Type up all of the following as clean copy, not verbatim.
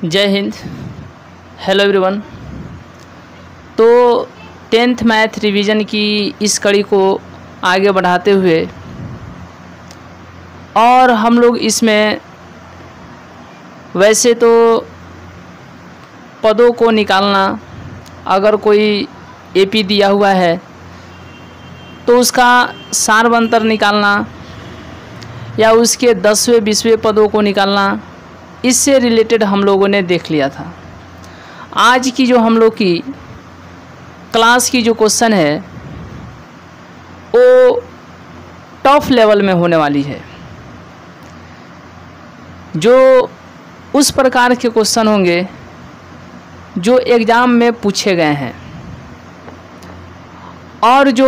जय Hind. Hello everyone. तो 10th math revision की इस कड़ी को आगे बढ़ाते हुए और हम लोग इसमें वैसे तो पदों को निकालना, अगर कोई एपी दिया हुआ है तो उसका सारवंतर निकालना या उसके 10वें 20वें पदों को निकालना, इससे रिलेटेड हम लोगों ने देख लिया था। आज की जो हम लोग की क्लास की जो क्वेश्चन है वो टफ लेवल में होने वाली है। जो उस प्रकार के क्वेश्चन होंगे जो एग्ज़ाम में पूछे गए हैं और जो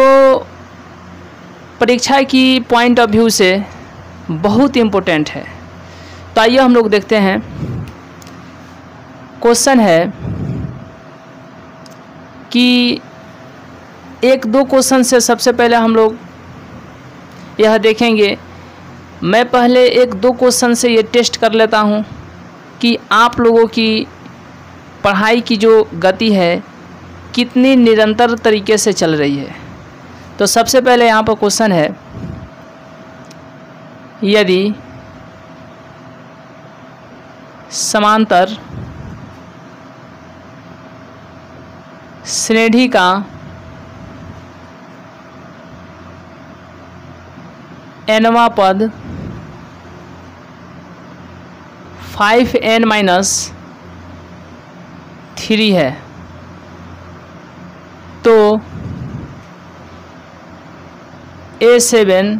परीक्षा की पॉइंट ऑफ व्यू से बहुत इम्पोर्टेंट है। तो आइए हम लोग देखते हैं। क्वेश्चन है कि एक दो क्वेश्चन से सबसे पहले हम लोग यह देखेंगे। मैं पहले एक दो क्वेश्चन से ये टेस्ट कर लेता हूँ कि आप लोगों की पढ़ाई की जो गति है कितनी निरंतर तरीके से चल रही है। तो सबसे पहले यहाँ पर क्वेश्चन है, यदि समांतर श्रेणी का nवां पद 5n-3 है तो A7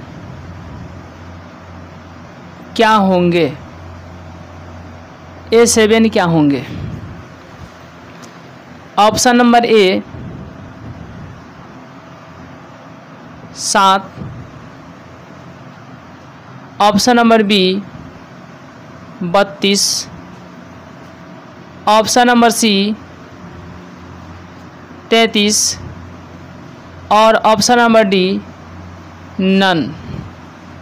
क्या होंगे? A7 क्या होंगे? Option number A 7, option number B 32, option number C 33 और ऑप्शन नंबर डी नन।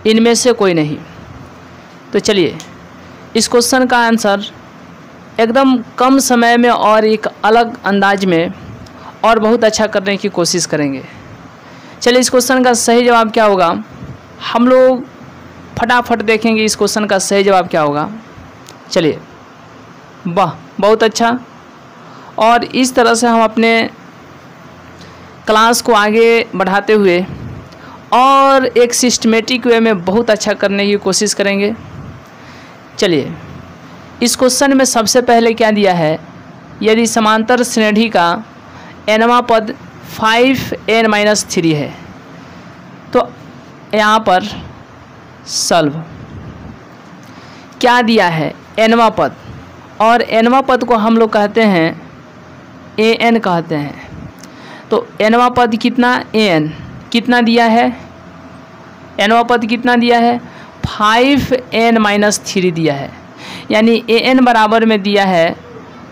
इनमें से कोई नहीं। तो चलिए इस क्वेश्चन का आंसर एकदम कम समय में और एक अलग अंदाज में और बहुत अच्छा करने की कोशिश करेंगे। चलिए इस क्वेश्चन का सही जवाब क्या होगा हम लोग फटाफट देखेंगे। इस क्वेश्चन का सही जवाब क्या होगा? चलिए, वाह, बहुत अच्छा। और इस तरह से हम अपने क्लास को आगे बढ़ाते हुए और एक सिस्टमेटिक वे में बहुत अच्छा करने की कोशिश करेंगे। चलिए इस क्वेश्चन में सबसे पहले क्या दिया है, यदि समांतर श्रेणी का nवां पद 5n-3 है तो यहाँ पर सॉल्व क्या दिया है, nवां पद। और nवां पद को हम लोग कहते हैं an कहते हैं। तो nवां पद कितना, an कितना दिया है, nवां पद कितना दिया है 5n-3 दिया है। यानी an बराबर में दिया है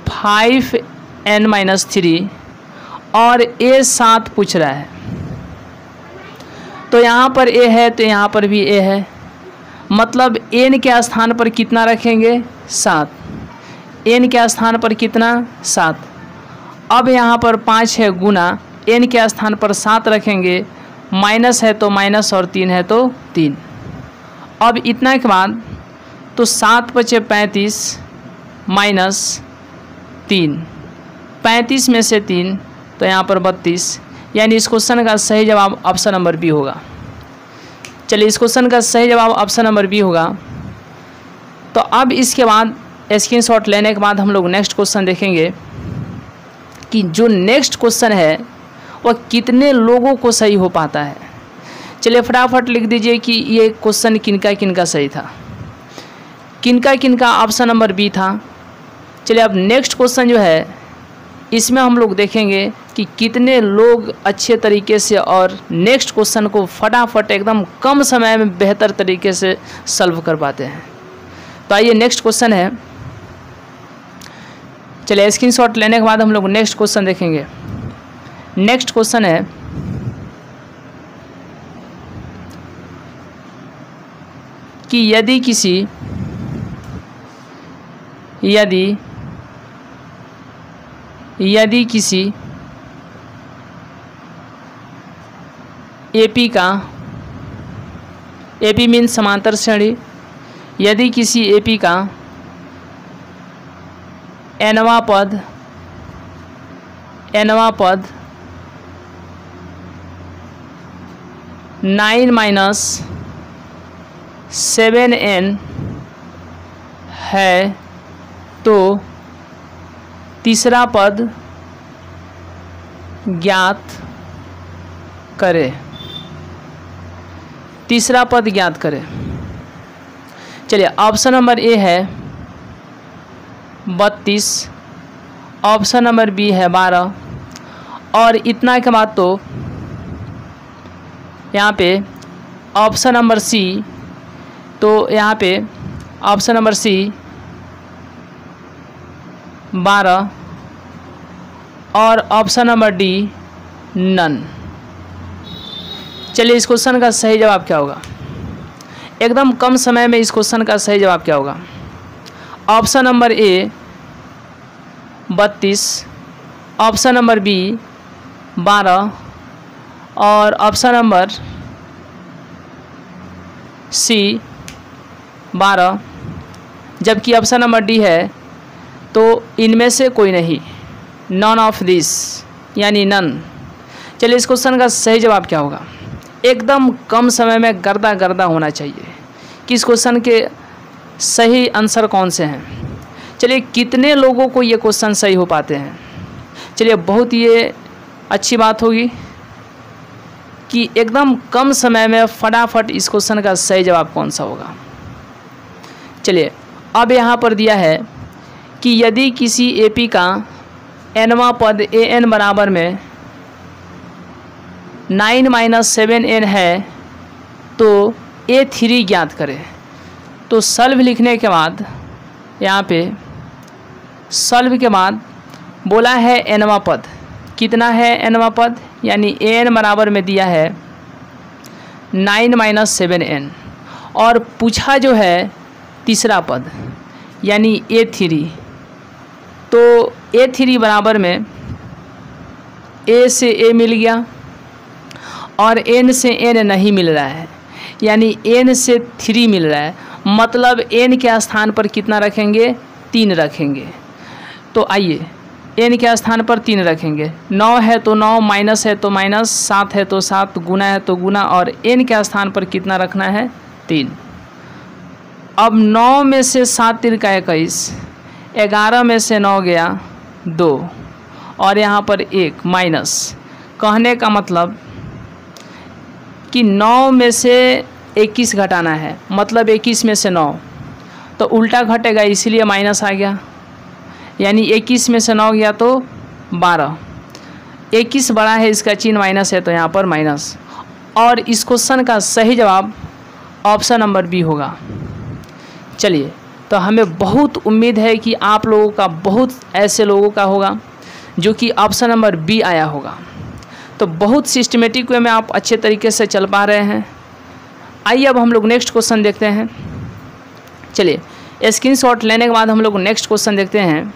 5n-3 और A7 पूछ रहा है। तो यहाँ पर a है तो यहाँ पर भी a है, मतलब n के स्थान पर कितना रखेंगे 7। n के स्थान पर कितना 7। अब यहाँ पर 5 है गुना n के स्थान पर 7 रखेंगे, माइनस है तो माइनस और 3 है तो 3। अब इतना के बाद तो 7 बचे 35 माइनस 3, 35 में से 3 तो यहाँ पर 32। यानी इस क्वेश्चन का सही जवाब ऑप्शन नंबर बी होगा। चलिए इस क्वेश्चन का सही जवाब ऑप्शन नंबर बी होगा। तो अब इसके बाद स्क्रीनशॉट लेने के बाद हम लोग नेक्स्ट क्वेश्चन देखेंगे कि जो नेक्स्ट क्वेश्चन है वह कितने लोगों को सही हो पाता है। चलिए फटाफट लिख दीजिए कि ये क्वेश्चन किनका किनका सही था, किनका किनका ऑप्शन नंबर बी था। चलिए अब नेक्स्ट क्वेश्चन जो है इसमें हम लोग देखेंगे कि कितने लोग अच्छे तरीके से और नेक्स्ट क्वेश्चन को फटाफट एकदम कम समय में बेहतर तरीके से सॉल्व कर पाते हैं। तो आइए नेक्स्ट क्वेश्चन है। चलिए स्क्रीनशॉट लेने के बाद हम लोग नेक्स्ट क्वेश्चन देखेंगे। नेक्स्ट क्वेश्चन है कि यदि यदि किसी एपी का, एपी मीन्स समांतर श्रेणी, यदि किसी एपी का nवां पद 9 - 7n है तो तीसरा पद ज्ञात करें। तीसरा पद ज्ञात करें। चलिए ऑप्शन नंबर ए है 32, ऑप्शन नंबर बी है 12 और इतना के बाद तो यहाँ पे ऑप्शन नंबर सी, तो यहाँ पे ऑप्शन नंबर सी 12 और ऑप्शन नंबर डी नन। चलिए इस क्वेश्चन का सही जवाब क्या होगा? एकदम कम समय में इस क्वेश्चन का सही जवाब क्या होगा? Option number A 32, option number B 12 और ऑप्शन नंबर सी 12, जबकि ऑप्शन नंबर डी है तो इनमें से कोई नहीं, नॉन ऑफ दिस यानी नन। चलिए इस क्वेश्चन का सही जवाब क्या होगा? एकदम कम समय में गर्दा गर्दा होना चाहिए कि इस क्वेश्चन के सही आंसर कौन से हैं। चलिए कितने लोगों को ये क्वेश्चन सही हो पाते हैं? चलिए बहुत ये अच्छी बात होगी कि एकदम कम समय में फटाफट इस क्वेश्चन का सही जवाब कौन सा होगा। चलिए अब यहाँ पर दिया है कि यदि किसी एपी का nवां पद an बराबर में 9 - 7n है तो A3 ज्ञात करें। तो सॉल्व लिखने के बाद यहाँ पे सॉल्व के बाद बोला है nवां पद कितना है, nवां पद यानी an बराबर में दिया है 9 - 7n और पूछा जो है तीसरा पद यानी A3। तो A3 बराबर में A से A मिल गया और n से n नहीं मिल रहा है यानी n से 3 मिल रहा है, मतलब n के स्थान पर कितना रखेंगे? 3 रखेंगे। तो आइए n के स्थान पर 3 रखेंगे। 9 है तो 9, माइनस है तो माइनस, 7 है तो 7, गुना है तो गुना और n के स्थान पर कितना रखना है? 3। अब 9 में से 7 3 का 21, 11 में से 9 गया 2 और यहाँ पर 1 माइनस। कहने का मतलब कि 9 में से 21 घटाना है, मतलब 21 में से 9 तो उल्टा घटेगा इसीलिए माइनस आ गया, यानी 21 में से 9 गया तो 12। 21 बड़ा है, इसका चिन्ह माइनस है तो यहाँ पर माइनस। और इस क्वेश्चन का सही जवाब ऑप्शन नंबर बी होगा। चलिए तो हमें बहुत उम्मीद है कि आप लोगों का, बहुत ऐसे लोगों का होगा जो कि ऑप्शन नंबर बी आया होगा। तो बहुत सिस्टमेटिक वे में आप अच्छे तरीके से चल पा रहे हैं। आइए अब हम लोग नेक्स्ट क्वेश्चन देखते हैं। चलिए स्क्रीनशॉट लेने के बाद हम लोग नेक्स्ट क्वेश्चन देखते हैं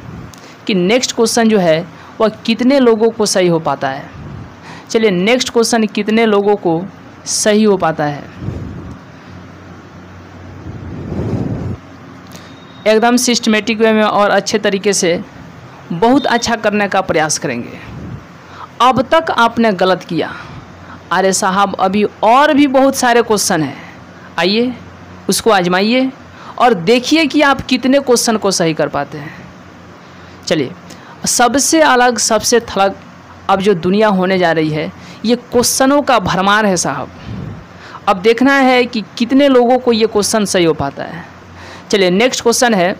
कि नेक्स्ट क्वेश्चन जो है वह कितने लोगों को सही हो पाता है। चलिए नेक्स्ट क्वेश्चन कितने लोगों को सही हो पाता है। एकदम सिस्टमेटिक वे में और अच्छे तरीके से बहुत अच्छा करने का प्रयास करेंगे। अब तक आपने गलत किया, अरे साहब अभी और भी बहुत सारे क्वेश्चन हैं, आइए उसको आजमाइए और देखिए कि आप कितने क्वेश्चन को सही कर पाते हैं। चलिए सबसे अलग, सबसे थलग अब जो दुनिया होने जा रही है ये क्वेश्चनों का भरमार है साहब। अब देखना है कि कितने लोगों को ये क्वेश्चन सही हो पाता है। चलिए नेक्स्ट क्वेश्चन है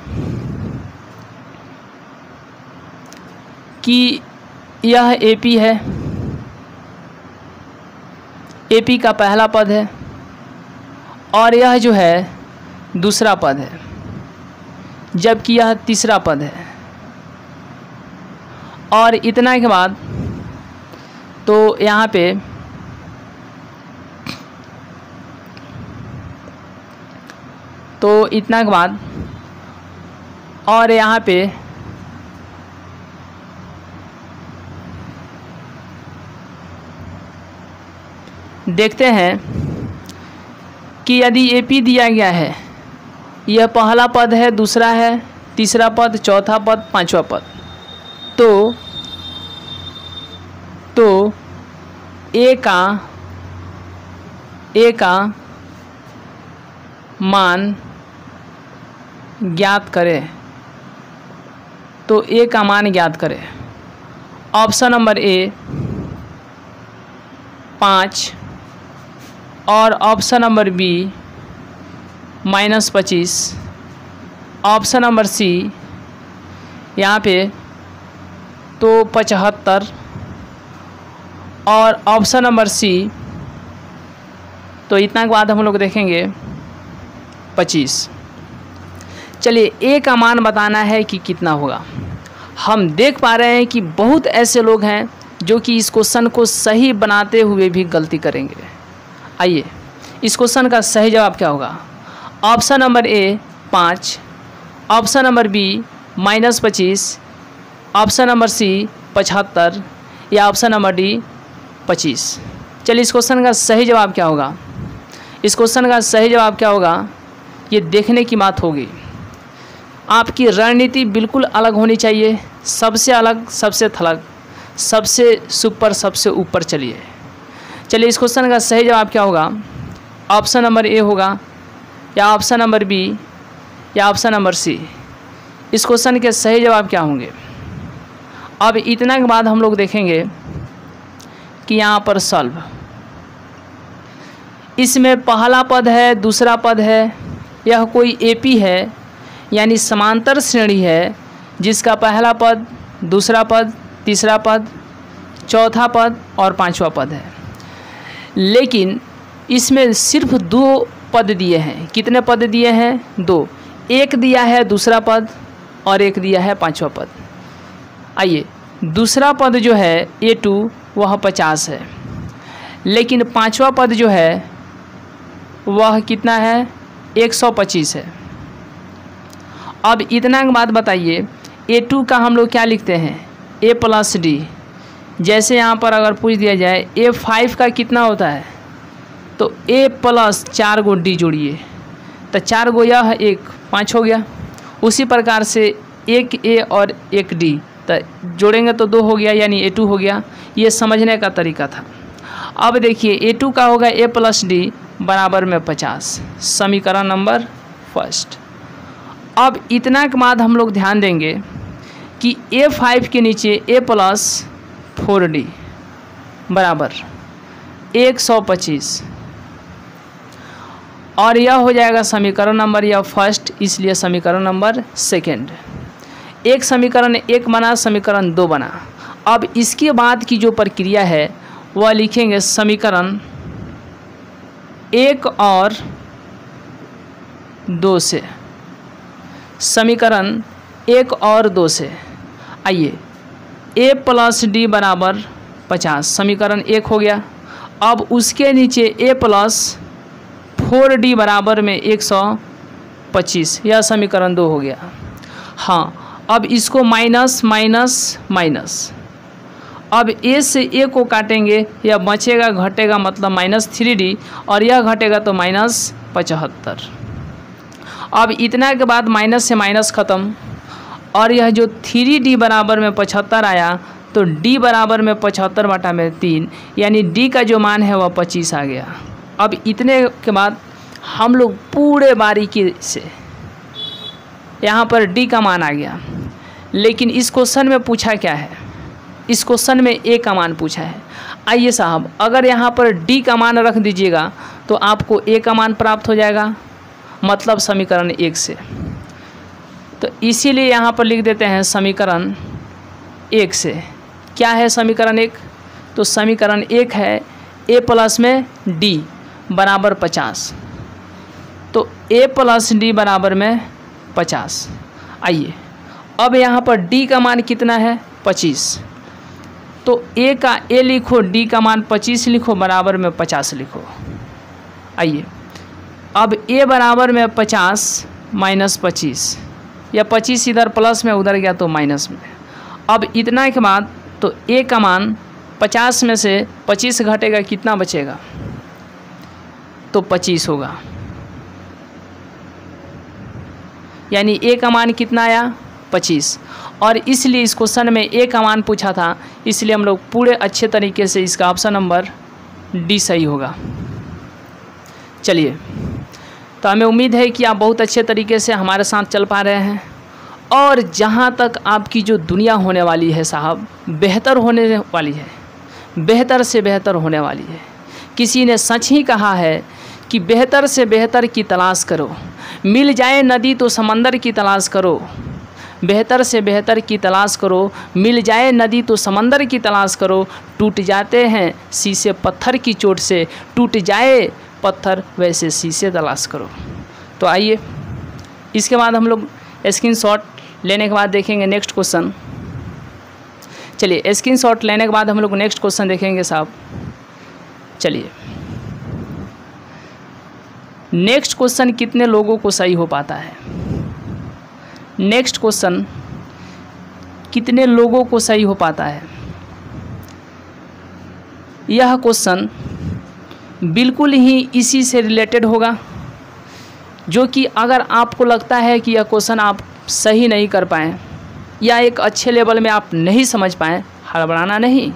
कि यह एपी है, एपी का पहला पद है और यह जो है दूसरा पद है, जबकि यह तीसरा पद है। और इतना के बाद तो यहाँ पे इतना के बाद और यहाँ पे देखते हैं कि यदि ए पी दिया गया है, यह पहला पद है, दूसरा है, तीसरा पद, चौथा पद, पांचवा पद, तो ए का मान ज्ञात करें। तो ए का मान ज्ञात करें। ऑप्शन नंबर ए 5 और option number B -25, option number C यहाँ पे तो 75 और ऑप्शन नंबर सी तो इतना के बाद हम लोग देखेंगे 25। चलिए ए का मान बताना है कि कितना होगा। हम देख पा रहे हैं कि बहुत ऐसे लोग हैं जो कि इस क्वेश्चन को सही बनाते हुए भी गलती करेंगे। आइए इस क्वेश्चन का सही जवाब क्या होगा। Option number A 5, option number B -25, option number C 75 या ऑप्शन नंबर डी 25। चलिए इस क्वेश्चन का सही जवाब क्या होगा। इस क्वेश्चन का सही जवाब क्या होगा ये देखने की बात होगी। आपकी रणनीति बिल्कुल अलग होनी चाहिए, सबसे अलग, सबसे थलग, सबसे सुपर, सबसे ऊपर। चलिए इस क्वेश्चन का सही जवाब क्या होगा। ऑप्शन नंबर ए होगा या ऑप्शन नंबर बी या ऑप्शन नंबर सी। इस क्वेश्चन के सही जवाब क्या होंगे। अब इतना के बाद हम लोग देखेंगे कि यहाँ पर सॉल्व, इसमें पहला पद है, दूसरा पद है, यह कोई एपी है यानी समांतर श्रेणी है जिसका पहला पद, दूसरा पद, तीसरा पद, चौथा पद और पांचवा पद है। लेकिन इसमें सिर्फ 2 पद दिए हैं। कितने पद दिए हैं? 2। एक दिया है दूसरा पद और एक दिया है पांचवा पद। आइए दूसरा पद जो है A2 वह 50 है, लेकिन पांचवा पद जो है वह कितना है? 125 है। अब इतना के बाद बताइए A2 का हम लोग क्या लिखते हैं? A + D। जैसे यहाँ पर अगर पूछ दिया जाए A5 का कितना होता है तो A + 4 गो D जोड़िए तो 4 गो यह 1, 5 हो गया। उसी प्रकार से एक A और एक D तो जोड़ेंगे तो 2 हो गया यानी A2 हो गया। ये समझने का तरीका था। अब देखिए A2 का होगा A + D बराबर में 50, समीकरण नंबर फर्स्ट। अब इतना के बाद हम लोग ध्यान देंगे कि A5 के नीचे A + 4D बराबर 125 और यह हो जाएगा समीकरण नंबर यह फर्स्ट, इसलिए समीकरण नंबर सेकंड। एक समीकरण 1 बना, समीकरण 2 बना। अब इसके बाद की जो प्रक्रिया है वह लिखेंगे समीकरण 1 और 2 से, समीकरण 1 और 2 से। आइए A + D बराबर 50, समीकरण 1 हो गया। अब उसके नीचे A + 4D बराबर में 125, यह समीकरण 2 हो गया। हाँ, अब इसको माइनस माइनस माइनस, अब A से A को काटेंगे, यह बचेगा घटेगा मतलब -3D और यह घटेगा तो -75। अब इतना के बाद माइनस से माइनस ख़त्म और यह जो 3D बराबर में 75 आया तो D बराबर में 75/3 यानी D का जो मान है वह 25 आ गया। अब इतने के बाद हम लोग पूरे बारीकी से यहाँ पर D का मान आ गया। लेकिन इस क्वेश्चन में पूछा क्या है? इस क्वेश्चन में A का मान पूछा है। आइए साहब, अगर यहाँ पर D का मान रख दीजिएगा तो आपको A का मान प्राप्त हो जाएगा, मतलब समीकरण 1 से। तो इसीलिए यहाँ पर लिख देते हैं समीकरण 1 से। क्या है समीकरण 1? तो समीकरण 1 है A + में D बराबर 50, तो A + D बराबर में 50। आइए अब यहाँ पर D का मान कितना है? 25। तो A का A लिखो, D का मान 25 लिखो, बराबर में 50 लिखो। आइए अब A बराबर में 50 - 25, या 25 इधर प्लस में उधर गया तो माइनस में। अब इतना के बाद तो A का मान 50 में से 25 घटेगा, कितना बचेगा? तो 25 होगा, यानी ए का मान कितना आया 25। और इसलिए इस क्वेश्चन में ए का मान पूछा था, इसलिए हम लोग पूरे अच्छे तरीके से इसका ऑप्शन नंबर डी सही होगा। चलिए, तो हमें उम्मीद है कि आप बहुत अच्छे तरीके से हमारे साथ चल पा रहे हैं, और जहाँ तक आपकी जो दुनिया होने वाली है साहब, बेहतर होने वाली है, बेहतर से बेहतर होने वाली है। किसी ने सच ही कहा है कि बेहतर से बेहतर की तलाश करो, मिल जाए नदी तो समंदर की तलाश करो, बेहतर से बेहतर की तलाश करो, मिल जाए नदी तो समंदर की तलाश करो, टूट जाते हैं शीशे पत्थर की चोट से, टूट जाए पत्थर वैसे शीशे तलाश करो। तो आइए, इसके बाद हम लोग स्क्रीनशॉट लेने के बाद देखेंगे नेक्स्ट क्वेश्चन। चलिए, स्क्रीनशॉट लेने के बाद हम लोग नेक्स्ट क्वेश्चन देखेंगे साहब। चलिए, नेक्स्ट क्वेश्चन कितने लोगों को सही हो पाता है? नेक्स्ट क्वेश्चन कितने लोगों को सही हो पाता है? यह क्वेश्चन बिल्कुल ही इसी से रिलेटेड होगा, जो कि अगर आपको लगता है कि यह क्वेश्चन आप सही नहीं कर पाएँ या एक अच्छे लेवल में आप नहीं समझ पाएँ, हड़बड़ाना नहीं,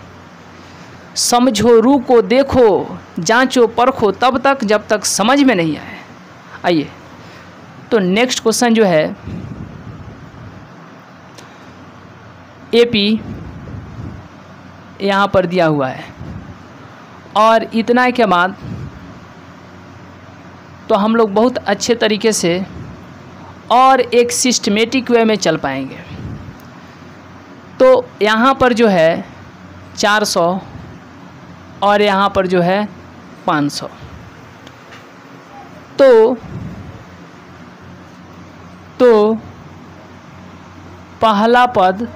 समझो, रुको, देखो, जांचो, परखो तब तक जब तक समझ में नहीं आए। आइए, तो नेक्स्ट क्वेश्चन जो है एपी यहाँ पर दिया हुआ है, और इतना के बाद तो हम लोग बहुत अच्छे तरीके से और एक सिस्टमेटिक वे में चल पाएंगे। तो यहाँ पर जो है 400 और यहाँ पर जो है 500, तो पहला पद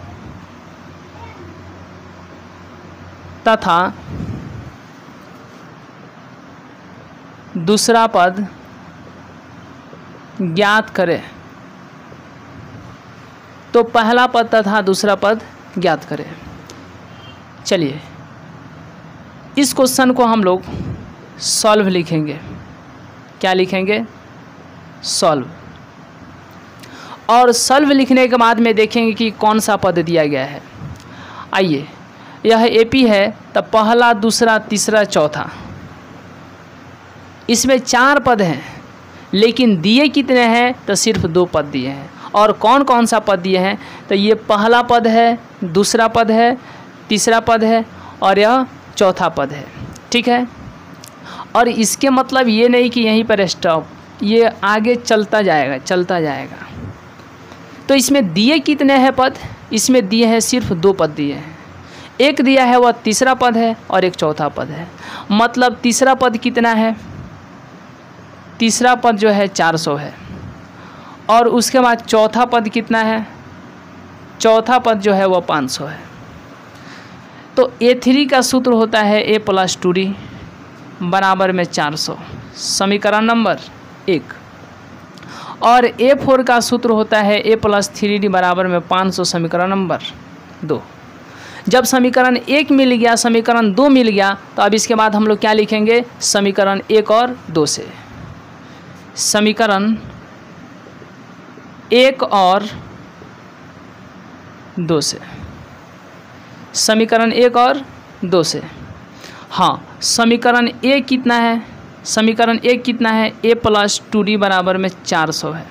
तथा दूसरा पद ज्ञात करें। तो पहला पद तथा दूसरा पद ज्ञात करें। चलिए, इस क्वेश्चन को हम लोग सॉल्व लिखेंगे। क्या लिखेंगे? सॉल्व। और सॉल्व लिखने के बाद में देखेंगे कि कौन सा पद दिया गया है। आइए, यह एपी है, तब पहला, दूसरा, तीसरा, चौथा, इसमें 4 पद हैं, लेकिन दिए कितने हैं? तो सिर्फ 2 पद दिए हैं। और कौन कौन सा पद दिए हैं? तो ये पहला पद है, दूसरा पद है, तीसरा पद है और यह चौथा पद है। ठीक है, और इसके मतलब ये नहीं कि यहीं पर स्टॉप, ये आगे चलता जाएगा, चलता जाएगा। तो इसमें दिए कितने हैं पद? इसमें दिए हैं सिर्फ 2 पद दिए हैं। एक दिया है वह तीसरा पद है और एक चौथा पद है। मतलब तीसरा पद कितना है? तीसरा पद जो है 400 है। और उसके बाद चौथा पद कितना है? चौथा पद जो है वह 500 है। तो A3 का सूत्र होता है A + 2D बराबर में 400, समीकरण नंबर 1। और A4 का सूत्र होता है A + 3D बराबर में 500, समीकरण नंबर 2। जब समीकरण 1 मिल गया, समीकरण 2 मिल गया, तो अब इसके बाद हम लोग क्या लिखेंगे? समीकरण 1 और 2 से। समीकरण 1 और 2 से, समीकरण 1 और 2 से। हाँ, समीकरण 1 कितना है? समीकरण 1 कितना है? A + 2D बराबर में 400 है।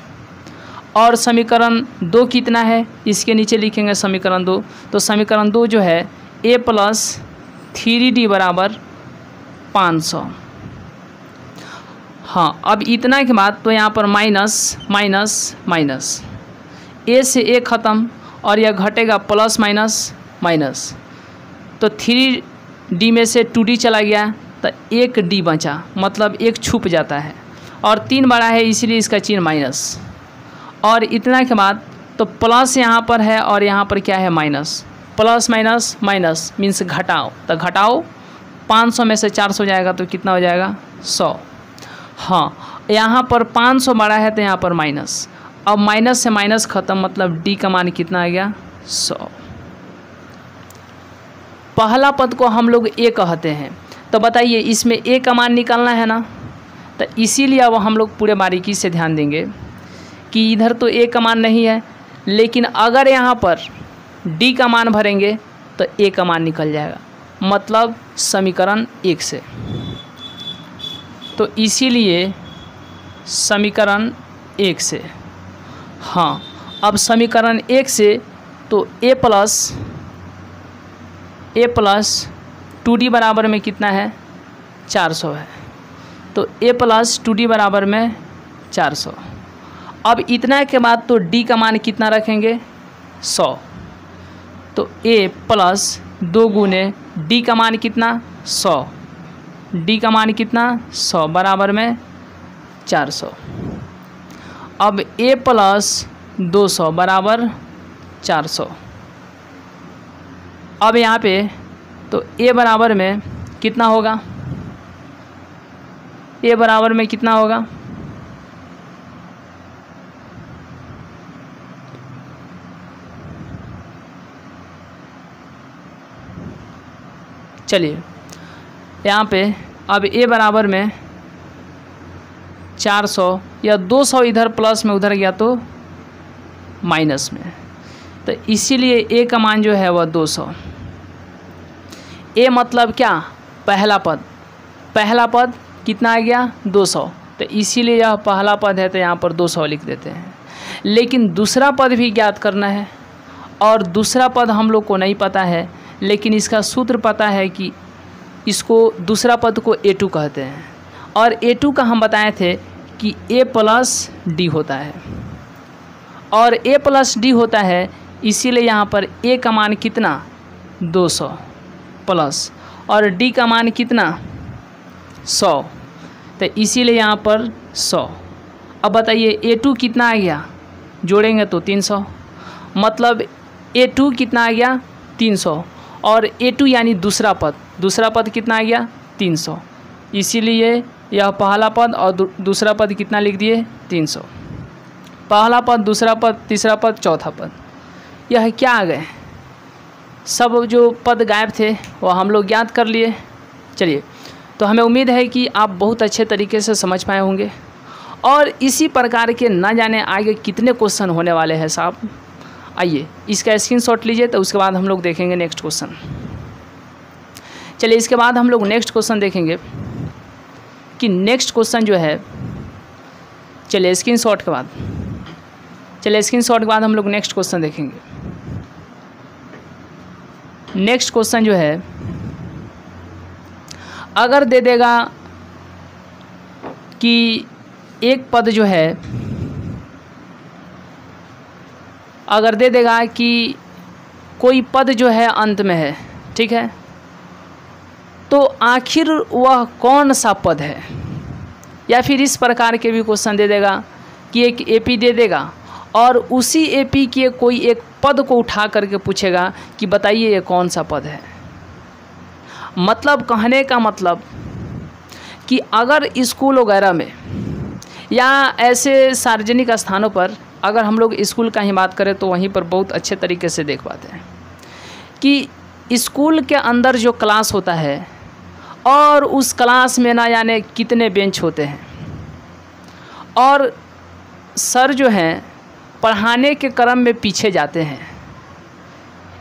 और समीकरण 2 कितना है? इसके नीचे लिखेंगे समीकरण 2। तो समीकरण 2 जो है A + 3D बराबर 500। हाँ, अब इतना के बाद तो यहाँ पर माइनस माइनस माइनस, A से A ख़त्म और यह घटेगा प्लस माइनस माइनस। तो 3D में से 2D चला गया तो 1D बचा, मतलब 1 छुप जाता है और 3 बड़ा है इसलिए इसका चिन्ह माइनस। और इतना के बाद तो प्लस यहाँ पर है और यहाँ पर क्या है? Minus. Plus minus minus means घटाओ, तो घटाओ 500 में से 400 जाएगा तो कितना हो जाएगा? 100। हाँ, यहाँ पर 500 बड़ा है तो यहाँ पर माइनस। अब माइनस से माइनस ख़त्म, मतलब D का मान कितना आ गया? 100। पहला पद को हम लोग A कहते हैं। तो बताइए, इसमें A का मान निकालना है ना, तो इसीलिए अब हम लोग पूरे बारीकी से ध्यान देंगे कि इधर तो ए का मान नहीं है, लेकिन अगर यहाँ पर डी का मान भरेंगे तो ए का मान निकल जाएगा, मतलब समीकरण 1 से। तो इसीलिए समीकरण 1 से, हाँ अब समीकरण 1 से तो a प्लस 2d बराबर में कितना है 400 है, तो a प्लस 2d बराबर में 400। अब इतना के बाद तो d का मान कितना रखेंगे 100, तो a प्लस 2 गुने d का मान कितना 100, d का मान कितना 100 बराबर में 400। अब a प्लस 200 बराबर 400। अब यहाँ पे तो a बराबर में कितना होगा, a बराबर में कितना होगा, चलिए यहाँ पे अब a बराबर में 400 या 200 इधर प्लस में उधर गया तो माइनस में, तो इसीलिए a का मान जो है वह 200। a मतलब क्या, पहला पद कितना आ गया 200, तो इसीलिए यह पहला पद है तो यहाँ पर 200 लिख देते हैं। लेकिन दूसरा पद भी ज्ञात करना है, और दूसरा पद हम लोग को नहीं पता है, लेकिन इसका सूत्र पता है कि इसको दूसरा पद को a2 कहते हैं, और a2 का हम बताए थे कि a प्लस डी होता है, और a प्लस डी होता है, इसीलिए यहाँ पर a का मान कितना 200 प्लस और d का मान कितना 100, तो इसीलिए यहाँ पर 100। अब बताइए a2 कितना आ गया, जोड़ेंगे तो 300, मतलब a2 कितना आ गया 300, और a2 यानी दूसरा पद कितना आ गया 300, इसीलिए यह पहला पद और दूसरा पद कितना लिख दिए 300। पहला पद, दूसरा पद, तीसरा पद, चौथा पद, यह क्या आ गए, सब जो पद गायब थे वह हम लोग ज्ञात कर लिए। चलिए, तो हमें उम्मीद है कि आप बहुत अच्छे तरीके से समझ पाए होंगे, और इसी प्रकार के ना जाने आगे कितने क्वेश्चन होने वाले हैं साहब। आइए इसका स्क्रीनशॉट लीजिए, तो उसके बाद हम लोग देखेंगे नेक्स्ट क्वेश्चन। चलिए, इसके बाद हम लोग नेक्स्ट क्वेश्चन देखेंगे कि नेक्स्ट क्वेश्चन जो है, चलिए स्क्रीनशॉट के बाद हम लोग नेक्स्ट क्वेश्चन देखेंगे। नेक्स्ट क्वेश्चन जो है, अगर दे देगा कि एक पद जो है, अगर दे देगा कि कोई पद जो है अंत में है, ठीक है, तो आखिर वह कौन सा पद है, या फिर इस प्रकार के भी क्वेश्चन दे देगा कि एक एपी दे देगा और उसी एपी के कोई एक पद को उठा करके पूछेगा कि बताइए ये कौन सा पद है। मतलब कहने का मतलब कि अगर स्कूल वगैरह में या ऐसे सार्वजनिक स्थानों पर, अगर हम लोग स्कूल का ही बात करें तो वहीं पर बहुत अच्छे तरीके से देख पाते हैं कि स्कूल के अंदर जो क्लास होता है, और उस क्लास में ना जाने कितने बेंच होते हैं, और सर जो हैं पढ़ाने के क्रम में पीछे जाते हैं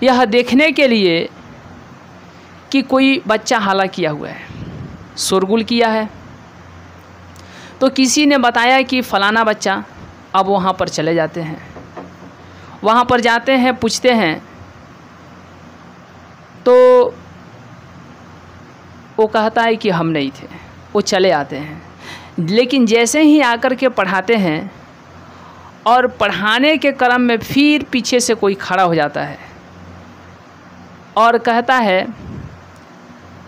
यह देखने के लिए कि कोई बच्चा हल्ला किया हुआ है, शोरगुल किया है। तो किसी ने बताया कि फ़लाना बच्चा, अब वहाँ पर चले जाते हैं, वहाँ पर जाते हैं, पूछते हैं, तो वो कहता है कि हम नहीं थे, वो चले आते हैं। लेकिन जैसे ही आकर के पढ़ाते हैं, और पढ़ाने के क्रम में फिर पीछे से कोई खड़ा हो जाता है और कहता है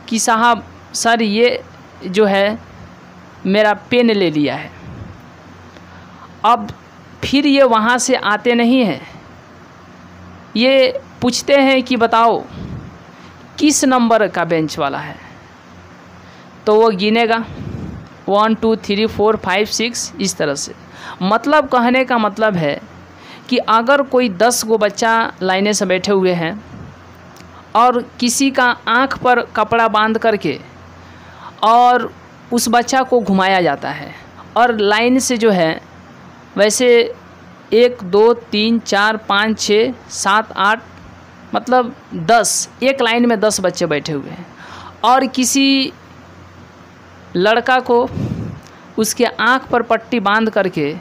कि साहब सर ये जो है मेरा पेन ले लिया है। अब फिर ये वहाँ से आते नहीं हैं, ये पूछते हैं कि बताओ किस नंबर का बेंच वाला है, तो वो गिनेगा 1 2 3 4 5 6 इस तरह से। मतलब कहने का मतलब है कि अगर कोई 10 गो बच्चा लाइने से बैठे हुए हैं और किसी का आँख पर कपड़ा बांध करके और उस बच्चा को घुमाया जाता है और लाइन से जो है वैसे 1 2 3 4 5 6 7 8 मतलब 10, एक लाइन में 10 बच्चे बैठे हुए हैं और किसी लड़का को उसके आँख पर पट्टी बांध करके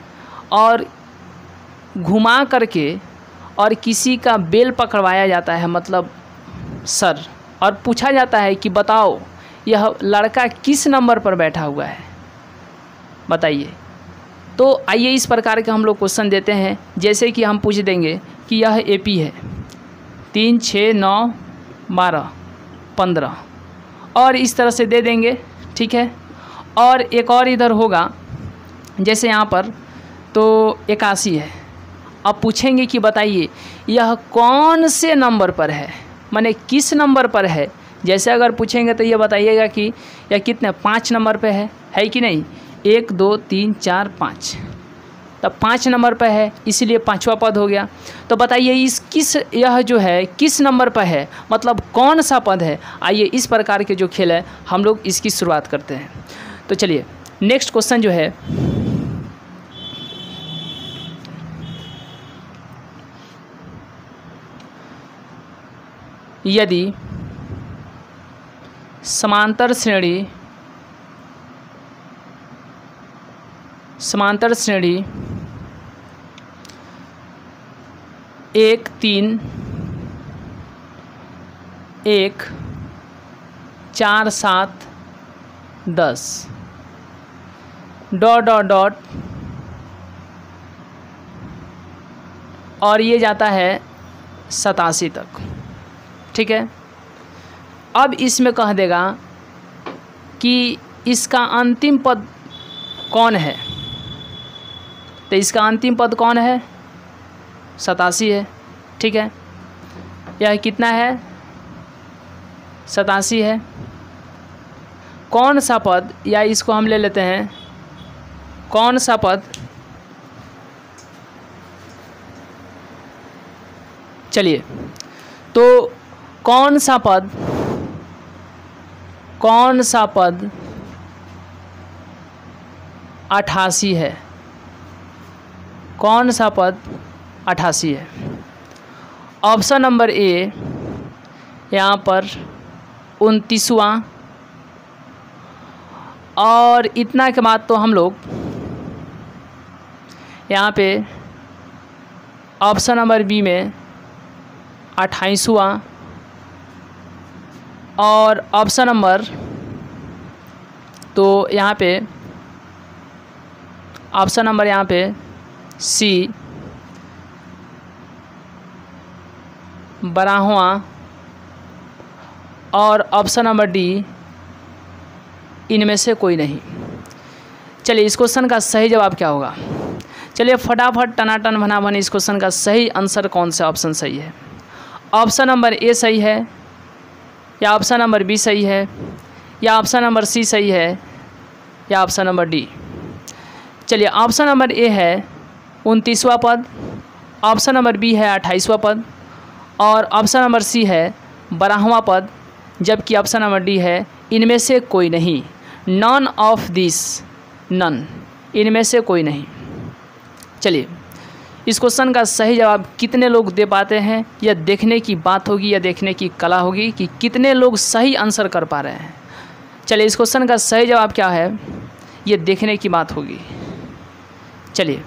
और घुमा करके और किसी का बेल पकड़वाया जाता है, मतलब सर, और पूछा जाता है कि बताओ यह लड़का किस नंबर पर बैठा हुआ है, बताइए। तो आइए इस प्रकार के हम लोग क्वेश्चन देते हैं, जैसे कि हम पूछ देंगे कि यह एपी है 3 6 9 12 15 और इस तरह से दे देंगे, ठीक है। और एक और इधर होगा, जैसे यहाँ पर तो 81 है। अब पूछेंगे कि बताइए यह कौन से नंबर पर है, माने किस नंबर पर है। जैसे अगर पूछेंगे तो ये बताइएगा कि यह कितने 5 नंबर पे है कि नहीं, 1 2 3 4 5, तब 5 नंबर पर है, इसलिए 5वां पद हो गया। तो बताइए यह जो है किस नंबर पर है, मतलब कौन सा पद है। आइए इस प्रकार के जो खेल है हम लोग इसकी शुरुआत करते हैं। तो चलिए नेक्स्ट क्वेश्चन जो है, यदि समांतर श्रेणी 1 3 1 4 7 10 डॉट और ये जाता है 87 तक, ठीक है। अब इसमें कह देगा कि इसका अंतिम पद कौन है, तो इसका अंतिम पद कौन है, 87 है, ठीक है। यह कितना है, 87 है। कौन सा पद, या इसको हम ले लेते हैं कौन सा पद, चलिए तो कौन सा पद 88 है, कौन सा पद 88 है। ऑप्शन नंबर ए यहाँ पर 29वां, और इतना के बाद तो हम लोग यहाँ पे ऑप्शन नंबर बी में 28वां, और ऑप्शन नंबर तो यहाँ पे ऑप्शन नंबर यहाँ पे सी 12वां, और ऑप्शन नंबर डी इनमें से कोई नहीं। चलिए इस क्वेश्चन का सही जवाब क्या होगा, चलिए फटाफट टनाटन भनाभन इस क्वेश्चन का सही आंसर कौन सा ऑप्शन सही है। ऑप्शन नंबर ए सही है, या ऑप्शन नंबर बी सही है, या ऑप्शन नंबर सी सही है, या ऑप्शन नंबर डी। चलिए ऑप्शन नंबर ए है 29वां पद, ऑप्शन नंबर बी है 28वां पद, और ऑप्शन नंबर सी है 12वां पद, जबकि ऑप्शन नंबर डी है इनमें से कोई नहीं, नॉन ऑफ दिस, नन, इनमें से कोई नहीं। चलिए इस क्वेश्चन का सही जवाब कितने लोग दे पाते हैं, यह देखने की बात होगी, या देखने की कला होगी कि कितने लोग सही आंसर कर पा रहे हैं। चलिए इस क्वेश्चन का सही जवाब क्या है, ये देखने की बात होगी। चलिए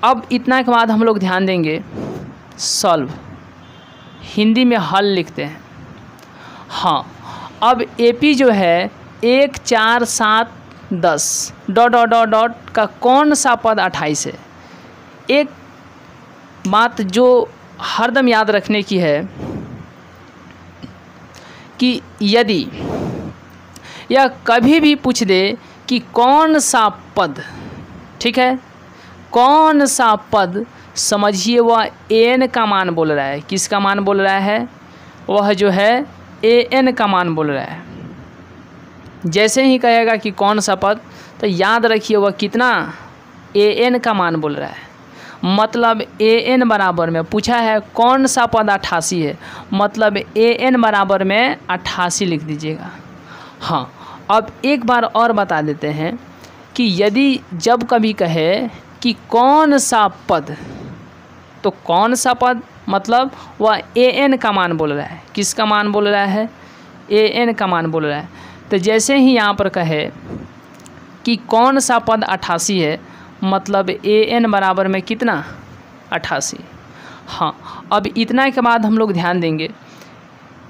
अब इतना के बाद हम लोग ध्यान देंगे सॉल्व, हिंदी में हल लिखते हैं। हाँ, अब एपी जो है 1 4 7 10 डॉट का कौन सा पद 28 है। एक बात जो हरदम याद रखने की है कि यदि यह कभी भी पूछ दे कि कौन सा पद, ठीक है, कौन सा पद, समझिए वह एन का मान बोल रहा है। किसका मान बोल रहा है, वह जो है एन का मान बोल रहा है। जैसे ही कहेगा कि कौन सा पद, तो याद रखिए वह कितना, एन का मान बोल रहा है। मतलब एन बराबर में पूछा है कौन सा पद 88 है, मतलब एन बराबर में 88 लिख दीजिएगा। हाँ, अब एक बार और बता देते हैं कि यदि जब कभी कहे कि कौन सा पद, तो कौन सा पद मतलब वह an का मान बोल रहा है। किसका मान बोल रहा है? an का मान बोल रहा है। तो जैसे ही यहाँ पर कहे कि कौन सा पद 88 है, मतलब an बराबर में कितना? 88। हाँ, अब इतना के बाद हम लोग ध्यान देंगे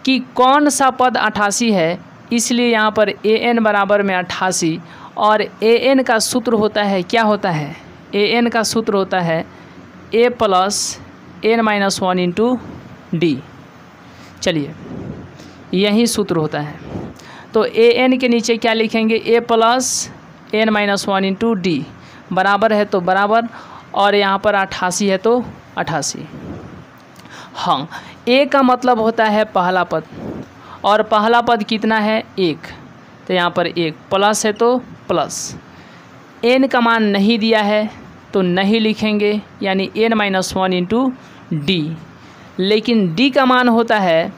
कि कौन सा पद 88 है, इसलिए यहाँ पर an बराबर में 88 और an का सूत्र होता है, क्या होता है? an का सूत्र होता है a plus n-1 into D. चलिए, यही सूत्र होता है। तो an के नीचे क्या लिखेंगे? a plus n-1 into D बराबर है तो बराबर, और यहाँ पर 88 है तो 88। हाँ, a का मतलब होता है पहला पद, और पहला पद कितना है? 1। तो यहाँ पर 1 प्लस है तो प्लस, n का मान नहीं दिया है तो नहीं लिखेंगे, यानी n-1 इंटू डी। लेकिन d का मान होता है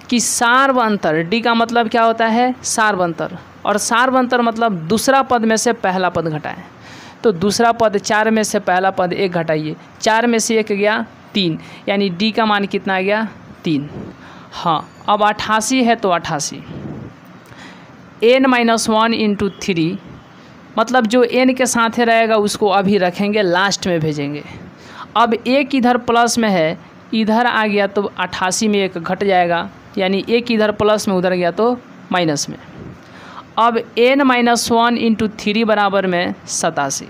कि सार्वंतर। d का मतलब क्या होता है? सार्वंतर, और सार्वंतर मतलब दूसरा पद में से पहला पद घटाएं। तो दूसरा पद 4 में से पहला पद 1 घटाइए, 4 में से 1 गया 3, यानी d का मान कितना आ गया? 3। हाँ, अब 88 है तो 88, n-1 इंटू 3, मतलब जो n के साथ रहेगा उसको अभी रखेंगे, लास्ट में भेजेंगे। अब 1 इधर प्लस में है, इधर आ गया तो 88 में 1 घट जाएगा, यानी 1 इधर प्लस में उधर गया तो माइनस में। अब n-1 इंटू 3 बराबर में 87।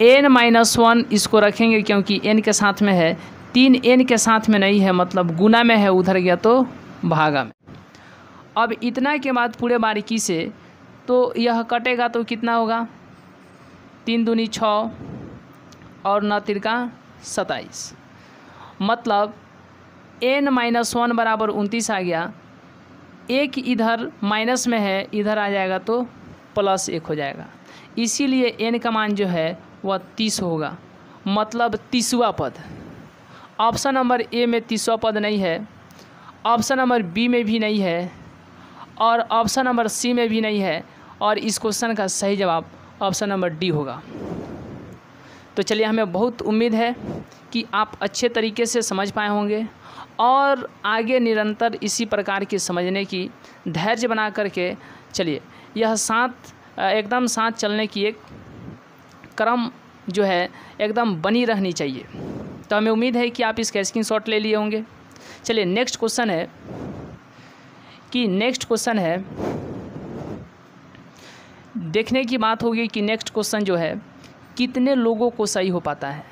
n-1 इसको रखेंगे क्योंकि n के साथ में है, 3 n के साथ में नहीं है, मतलब गुना में है, उधर गया तो भागा में। अब इतना के बाद पूरे बारीकी से तो यह कटेगा तो कितना होगा? 3 दूनी 6 और 9 तिरका 27, मतलब n-1 बराबर 29 आ गया। 1 इधर माइनस में है, इधर आ जाएगा तो प्लस 1 हो जाएगा, इसीलिए n का मान जो है वह 30 होगा, मतलब 30वां पद। ऑप्शन नंबर ए में 30वां पद नहीं है, ऑप्शन नंबर बी में भी नहीं है, और ऑप्शन नंबर सी में भी नहीं है, और इस क्वेश्चन का सही जवाब ऑप्शन नंबर डी होगा। तो चलिए, हमें बहुत उम्मीद है कि आप अच्छे तरीके से समझ पाए होंगे, और आगे निरंतर इसी प्रकार की समझने की धैर्य बना करके चलिए। यह एकदम साथ चलने की एक क्रम जो है एकदम बनी रहनी चाहिए। तो हमें उम्मीद है कि आप इसका स्क्रीनशॉट ले लिए होंगे। चलिए, नेक्स्ट क्वेश्चन है देखने की बात होगी कि नेक्स्ट क्वेश्चन जो है कितने लोगों को सही हो पाता है,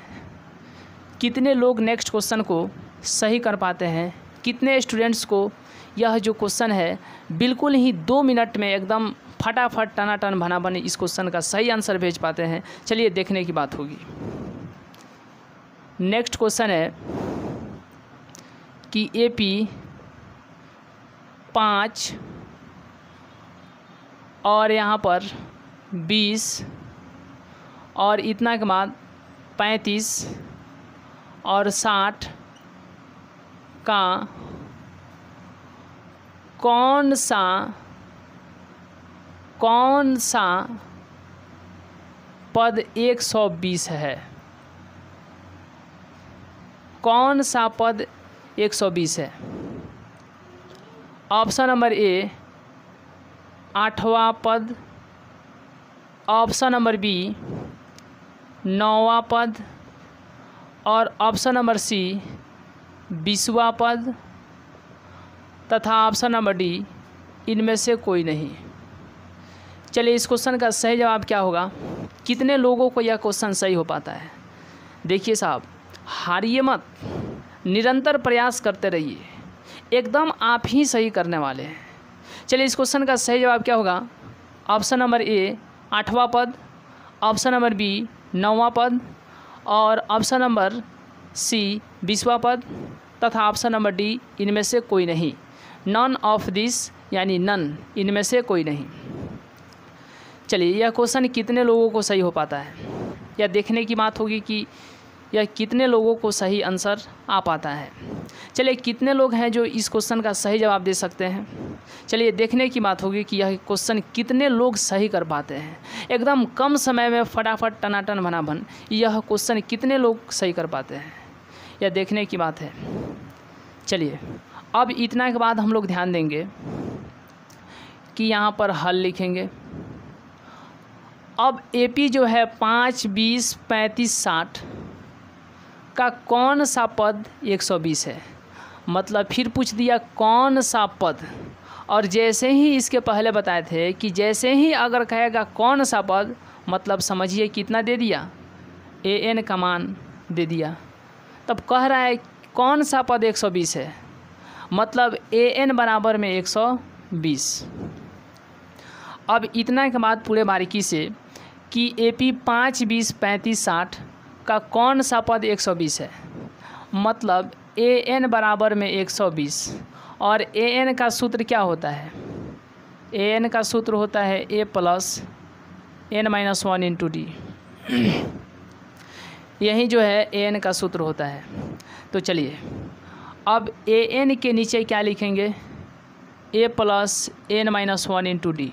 कितने लोग नेक्स्ट क्वेश्चन को सही कर पाते हैं, कितने स्टूडेंट्स को यह जो क्वेश्चन है बिल्कुल ही 2 मिनट में एकदम फटाफट टनाटन भनाभन इस क्वेश्चन का सही आंसर भेज पाते हैं। चलिए, देखने की बात होगी। नेक्स्ट क्वेश्चन है कि AP 5 और यहाँ पर 20 और इतना के बाद 35 और 60 का कौन सा पद 120 है? कौन सा पद 120 है? ऑप्शन नंबर ए 8वां पद, ऑप्शन नंबर बी 9वां पद, और ऑप्शन नंबर सी 20वां पद, तथा ऑप्शन नंबर डी इनमें से कोई नहीं। चलिए, इस क्वेश्चन का सही जवाब क्या होगा? कितने लोगों को यह क्वेश्चन सही हो पाता है? देखिए साहब, हारिए मत, निरंतर प्रयास करते रहिए, एकदम आप ही सही करने वाले हैं। चलिए, इस क्वेश्चन का सही जवाब क्या होगा? ऑप्शन नंबर ए 8वां पद, ऑप्शन नंबर बी 9वां पद, और ऑप्शन नंबर सी 20वां पद, तथा ऑप्शन नंबर डी इनमें से कोई नहीं। नन ऑफ दिस, यानी नन, इनमें से कोई नहीं। चलिए, यह क्वेश्चन कितने लोगों को सही हो पाता है, यह देखने की बात होगी कि यह कितने लोगों को सही आंसर आ पाता है। चलिए, कितने लोग हैं जो इस क्वेश्चन का सही जवाब दे सकते हैं? चलिए देखने की बात होगी कि यह क्वेश्चन कितने लोग सही कर पाते हैं। एकदम कम समय में फटाफट टनाटन भनाभन यह क्वेश्चन कितने लोग सही कर पाते हैं, यह देखने की बात है। चलिए अब इतना के बाद हम लोग ध्यान देंगे कि यहाँ पर हल लिखेंगे। अब AP जो है 5, 20, 35, 60 का कौन सा पद 120 है। मतलब फिर पूछ दिया कौन सा पद, और जैसे ही इसके पहले बताए थे कि जैसे ही अगर कहेगा कौन सा पद, मतलब समझिए कितना दे दिया, AN का मान दे दिया। तब कह रहा है कौन सा पद 120 है, मतलब AN बराबर में 120। अब इतना के बाद पूरे बारीकी से कि AP 5, 20, 35, 60 का कौन सा पद 120 है, मतलब AN बराबर में 120। और AN का सूत्र क्या होता है, AN का सूत्र होता है A plus N-1 into D। यही जो है AN का सूत्र होता है। तो चलिए अब AN के नीचे क्या लिखेंगे, A plus N-1 into D,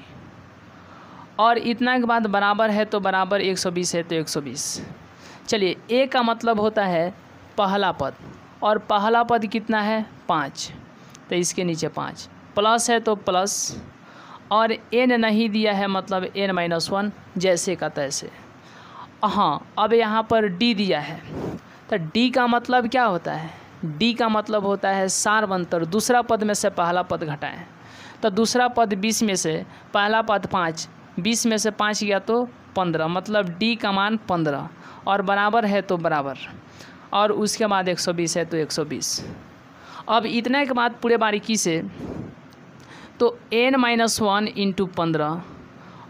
और इतना के बाद बराबर है तो बराबर 120 है तो 120। चलिए A का मतलब होता है पहला पद, और पहला पद कितना है 5, तो इसके नीचे 5 प्लस है तो प्लस, और N नहीं दिया है मतलब N-1 जैसे का तैसे। हाँ अब यहाँ पर D दिया है, तो D का मतलब क्या होता है, D का मतलब होता है सारवंतर, दूसरा पद में से पहला पद घटाएं। तो दूसरा पद 20 में से पहला पद 5, 20 में से 5 गया तो 15, मतलब D का मान 15, और बराबर है तो बराबर, और उसके बाद 120 है तो 120। अब इतने के बाद पूरे बारीकी से तो N-1 इंटू 15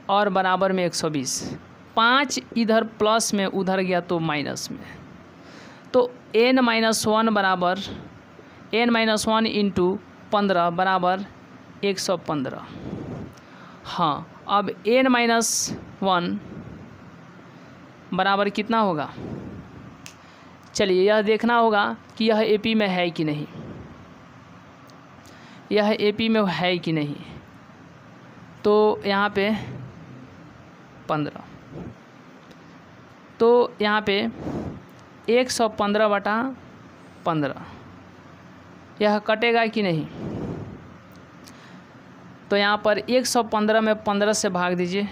और बराबर में 120। 5 इधर प्लस में उधर गया तो माइनस में, तो N-1 बराबर N-1 इंटू 15 बराबर 115। हाँ अब N-1 बराबर कितना होगा, चलिए यह देखना होगा कि यह AP में है कि नहीं, यह AP में है कि नहीं। तो यहाँ पे 15, तो यहाँ पे 115/15 यह कटेगा कि नहीं, तो यहाँ पर 115 में 15 से भाग दीजिए,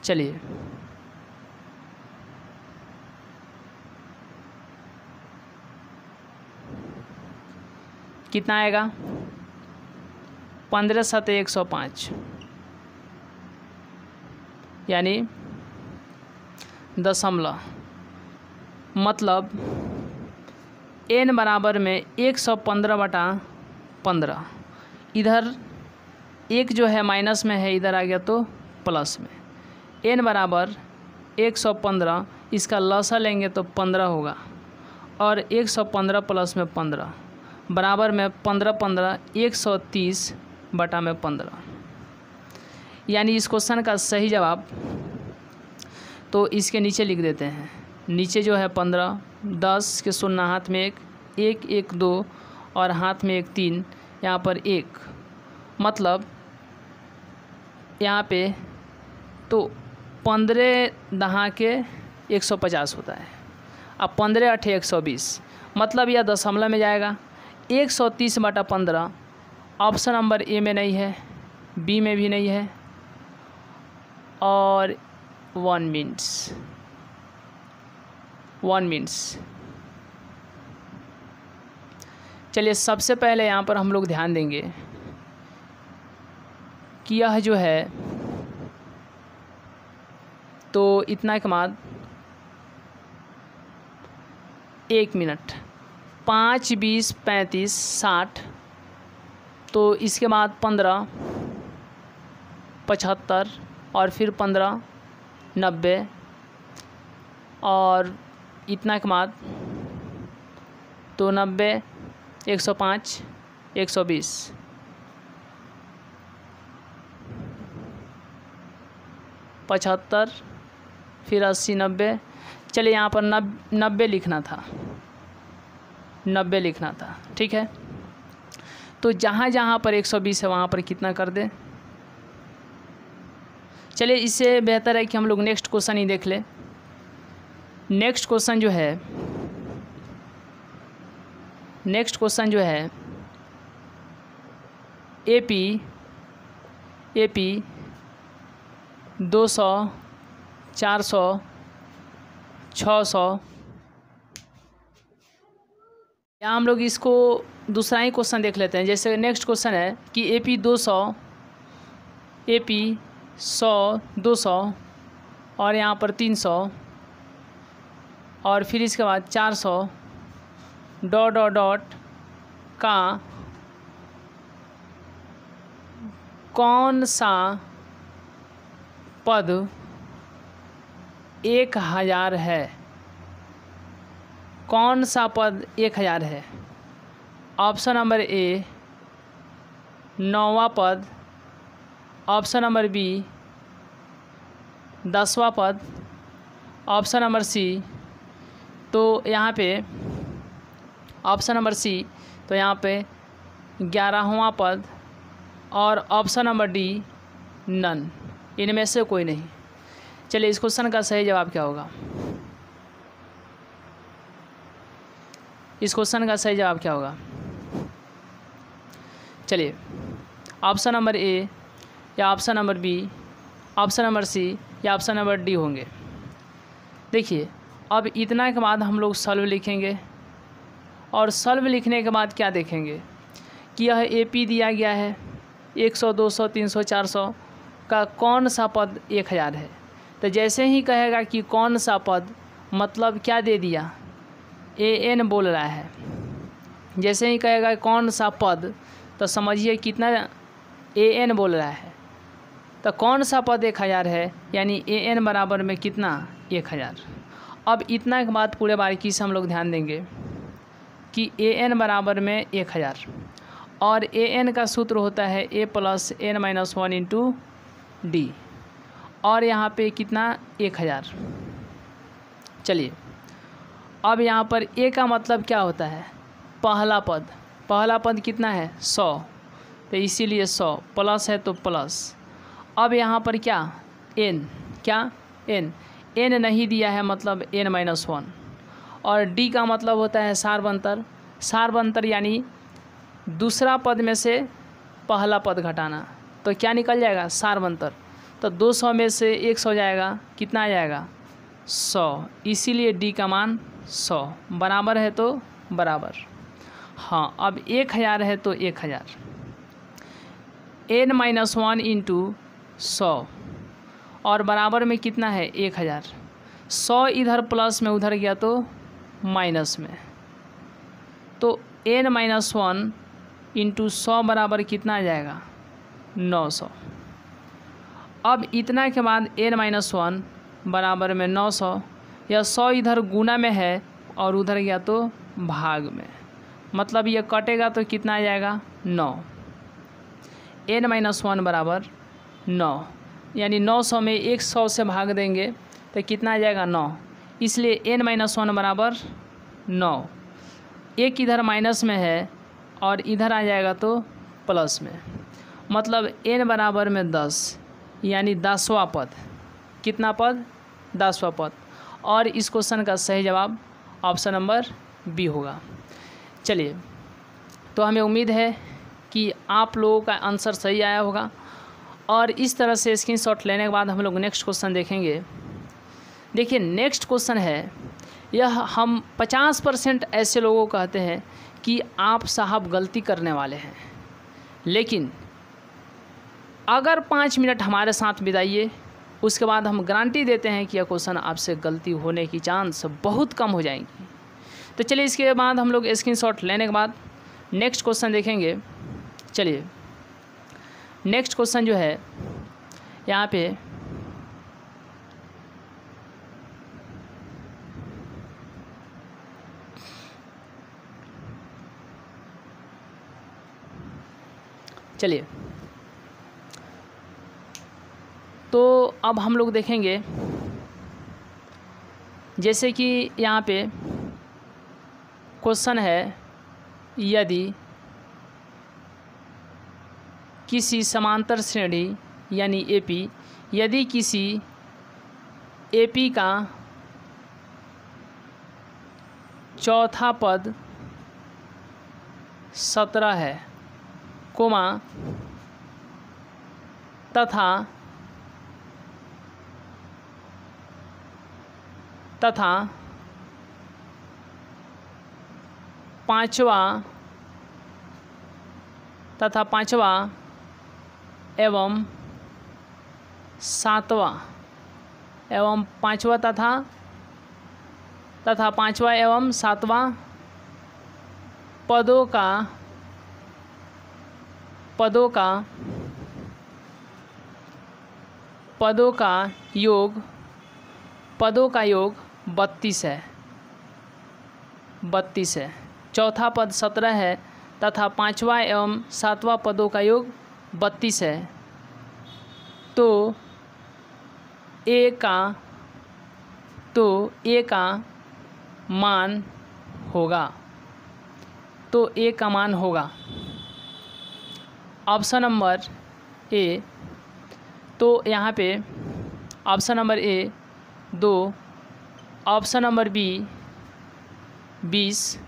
चलिए कितना आएगा, 15 7 105, यानी दशमलव, मतलब N बराबर में 115/15, इधर एक जो है माइनस में है, इधर आ गया तो प्लस में। N बराबर 115, इसका लसा लेंगे तो 15 होगा, और 115 प्लस में 15 बराबर में 15 15 130/15, यानी इस क्वेश्चन का सही जवाब तो इसके नीचे लिख देते हैं। नीचे जो है 15, 10 के शून्य हाथ में 1 1 1 2 और हाथ में 1 3, यहाँ पर 1, मतलब यहाँ पे तो 15 दहा के 150 होता है। अब 15 8 120, मतलब यह दशमलव में जाएगा। 130/15 ऑप्शन नंबर A में नहीं है, B में भी नहीं है, और 1 मिनट्स। चलिए सबसे पहले यहाँ पर हम लोग ध्यान देंगे कि यह जो है तो इतना के बाद 1 मिनट, 5 20 35 60, तो इसके बाद 15 75 और फिर 15 90, और इतना के बाद तो 90 105 120, पचहत्तर, फिर 80 90। चलिए यहाँ पर 90 लिखना था, 90 लिखना था। ठीक है, तो जहाँ जहाँ पर 120 है वहाँ पर कितना कर दें। चलिए, इससे बेहतर है कि हम लोग नेक्स्ट क्वेश्चन ही देख लें। नेक्स्ट क्वेश्चन जो है एपी 200, 400, 600। यहाँ हम लोग इसको दूसरा ही क्वेश्चन देख लेते हैं। जैसे नेक्स्ट क्वेश्चन है कि एपी 100, 200 और यहाँ पर 300 और फिर इसके बाद 400 डॉट का कौन सा पद 1000 है। कौन सा पद 1000 है। ऑप्शन नंबर ए 9वां पद, ऑप्शन नंबर बी 10वां पद, ऑप्शन नंबर सी तो यहाँ पे ऑप्शन नंबर सी तो यहाँ पे 11वां पद और ऑप्शन नंबर डी नन, इनमें से कोई नहीं। चलिए, इस क्वेश्चन का सही जवाब क्या होगा। इस क्वेश्चन का सही जवाब क्या होगा। चलिए, ऑप्शन नंबर ए या option number B, option number C या ऑप्शन नंबर डी होंगे। देखिए, अब इतना के बाद हम लोग सॉल्व लिखेंगे और सॉल्व लिखने के बाद क्या देखेंगे कि यह एपी दिया गया है 100, 200, 300, 400 का कौन सा पद 1000 है। तो जैसे ही कहेगा कि कौन सा पद, मतलब क्या दे दिया, एन बोल रहा है। जैसे ही कहेगा कौन सा पद तो समझिए कितना एन बोल रहा है। तो कौन सा पद 1000 है, यानी एन बराबर में कितना 1000। अब इतना के बाद पूरे बारीकी से हम लोग ध्यान देंगे कि एन बराबर में 1000 और एन का सूत्र होता है A plus N minus 1 into D और यहाँ पे कितना 1000। चलिए, अब यहाँ पर ए का मतलब क्या होता है, पहला पद कितना है 100, तो इसीलिए 100 प्लस है तो प्लस। अब यहाँ पर क्या एन नहीं दिया है, मतलब एन माइनस 1 और डी का मतलब होता है सारबंतर यानी दूसरा पद में से पहला पद घटाना। तो क्या निकल जाएगा सारबंतर, तो 200 में से 100 जाएगा, कितना आ जाएगा 100, इसीलिए डी का मान 100। बराबर है तो बराबर। हाँ, अब 1000 है तो 1000 एन माइनस 1 इंटू 100 और बराबर में कितना है 1000। 100 इधर प्लस में उधर गया तो माइनस में, तो एन माइनस 1 इंटू 100 बराबर कितना आ जाएगा 900। अब इतना के बाद एन माइनस 1 बराबर में 900, या 100 इधर गुना में है और उधर गया तो भाग में, मतलब ये कटेगा तो कितना आ जाएगा 9। एन माइनस 1 बराबर 9, यानी 900 में 100 से भाग देंगे तो कितना आ जाएगा 9, इसलिए एन माइनस 1 बराबर 9। एक इधर माइनस में है और इधर आ जाएगा तो प्लस में, मतलब एन बराबर में 10, यानी 10वां पद। कितना पद 10वां पद। और इस क्वेश्चन का सही जवाब ऑप्शन नंबर बी होगा। चलिए, तो हमें उम्मीद है कि आप लोगों का आंसर सही आया होगा और इस तरह से स्क्रीनशॉट लेने के बाद हम लोग नेक्स्ट क्वेश्चन देखेंगे। देखिए, नेक्स्ट क्वेश्चन है, यह हम 50% ऐसे लोगों को कहते हैं कि आप साहब गलती करने वाले हैं, लेकिन अगर 5 मिनट हमारे साथ बिताइए, उसके बाद हम गारंटी देते हैं कि यह क्वेश्चन आपसे गलती होने की चांस बहुत कम हो जाएंगी। तो चलिए, इसके बाद हम लोग स्क्रीनशॉट लेने के बाद नेक्स्ट क्वेश्चन देखेंगे। चलिए, नेक्स्ट क्वेश्चन जो है यहाँ पे चलिए, तो अब हम लोग देखेंगे जैसे कि यहाँ पे क्वेश्चन है, यदि किसी समांतर श्रेणी यानी एपी, यदि किसी एपी का चौथा पद 17 है, कोमा तथा पांचवा एवं सातवां एवं पांचवा तथा पांचवा एवं सातवां पदों का योग 32 है। चौथा पद 17 है तथा पांचवा एवं सातवां पदों का योग 32 है, तो ए का मान होगा ऑप्शन नंबर ए। तो यहाँ पे option number A 2, option number B 20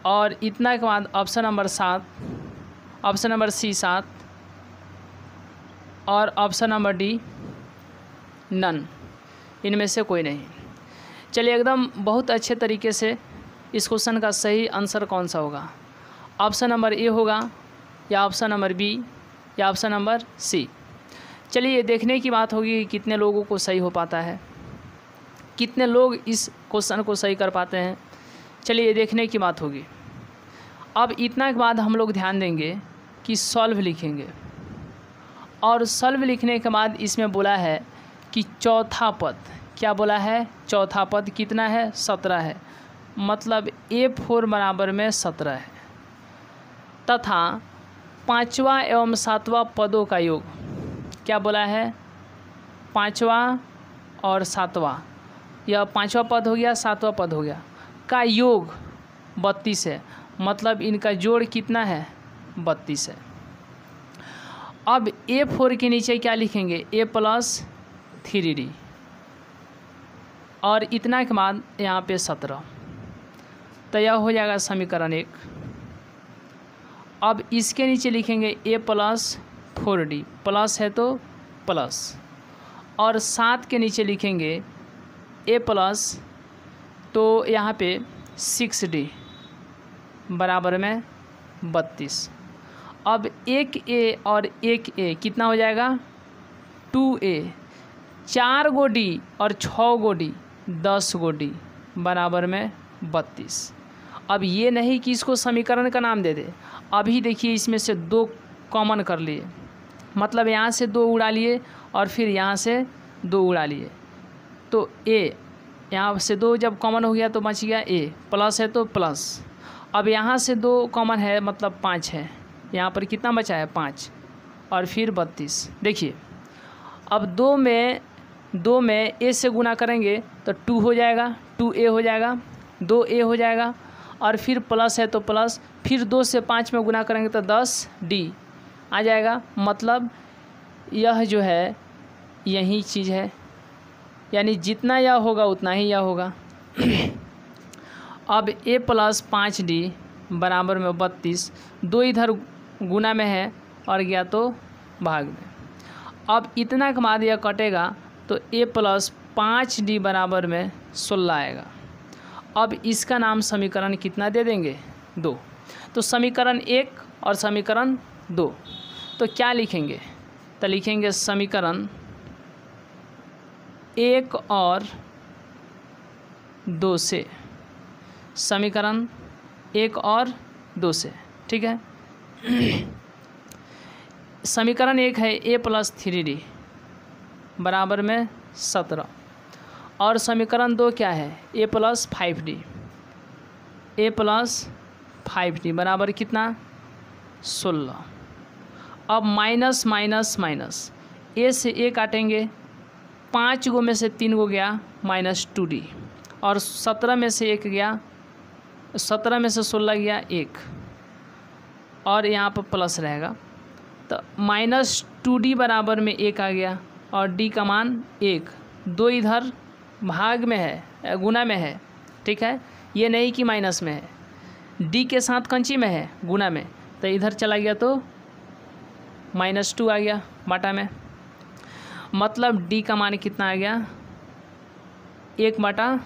और इतना के बाद option number 7, option number C 7 और ऑप्शन नंबर डी नन, इनमें से कोई नहीं। चलिए एकदम बहुत अच्छे तरीके से इस क्वेश्चन का सही आंसर कौन सा होगा, ऑप्शन नंबर ए होगा या ऑप्शन नंबर बी या ऑप्शन नंबर सी। चलिए ये देखने की बात होगी कि कितने लोगों को सही हो पाता है, कितने लोग इस क्वेश्चन को सही कर पाते हैं। चलिए ये देखने की बात होगी। अब इतना के बाद हम लोग ध्यान देंगे कि सॉल्व लिखेंगे, और सॉल्व लिखने के बाद इसमें बोला है कि चौथा पद, क्या बोला है, चौथा पद कितना है, 17 है, मतलब A4 बराबर में 17 है, तथा पांचवा एवं सातवां पदों का योग, क्या बोला है, पांचवा और सातवां, यह पांचवा पद हो गया, सातवां पद हो गया, का योग 32 है, मतलब इनका जोड़ कितना है, 32 है। अब A4 के नीचे क्या लिखेंगे, A + 3D और इतना के बाद यहाँ पे 17, तो यह हो जाएगा समीकरण 1। अब इसके नीचे लिखेंगे A + 4D, प्लस है तो प्लस, और 7 के नीचे लिखेंगे A +, तो यहाँ पे 6D बराबर में 32। अब एक A और एक A कितना हो जाएगा, 2A, 4 गो D और 6 गो D, 10 गो D बराबर में 32। अब ये नहीं कि इसको समीकरण का नाम दे दे, अभी देखिए इसमें से 2 कॉमन कर लिए, मतलब यहाँ से 2 उड़ा लिए और फिर यहाँ से 2 उड़ा लिए, तो A यहाँ से 2 जब कॉमन हो गया तो बच गया A, प्लस है तो प्लस। अब यहाँ से 2 कॉमन है मतलब 5 है, यहाँ पर कितना बचा है, 5 और फिर 32। देखिए अब 2 में A से गुना करेंगे तो 2 हो जाएगा, 2A हो जाएगा, 2A हो जाएगा, और फिर प्लस है तो प्लस, फिर 2 से 5 में गुना करेंगे तो 10D आ जाएगा, मतलब यह जो है यही चीज़ है, यानी जितना यह होगा उतना ही यह होगा। अब A + 5D बराबर में 32, 2 इधर गुना में है और गया तो भाग में। अब इतना के बाद यह कटेगा तो A + 5D बराबर में 16 आएगा। अब इसका नाम समीकरण कितना दे देंगे, 2। तो समीकरण 1 और समीकरण 2, तो क्या लिखेंगे, तो लिखेंगे समीकरण 1 और 2 से, समीकरण 1 और 2 से, ठीक है। समीकरण 1 है A + 3D बराबर में 17, और समीकरण 2 क्या है, A + 5D, A + 5D बराबर कितना, 16। अब माइनस माइनस माइनस, A से A काटेंगे, 5 गो में से 3 गो गया -2D, और 17 में से 1 गया 17 में से 16 गया 1 और यहाँ पर प्लस रहेगा, तो -2D बराबर में 1 आ गया और D का मान 1। 2 इधर भाग में है, गुना में है, ठीक है, ये नहीं कि माइनस में है। D के साथ कंची में है, गुना में, तो इधर चला गया तो -2 आ गया बाटा में। मतलब D का मान कितना आ गया, 1 बटा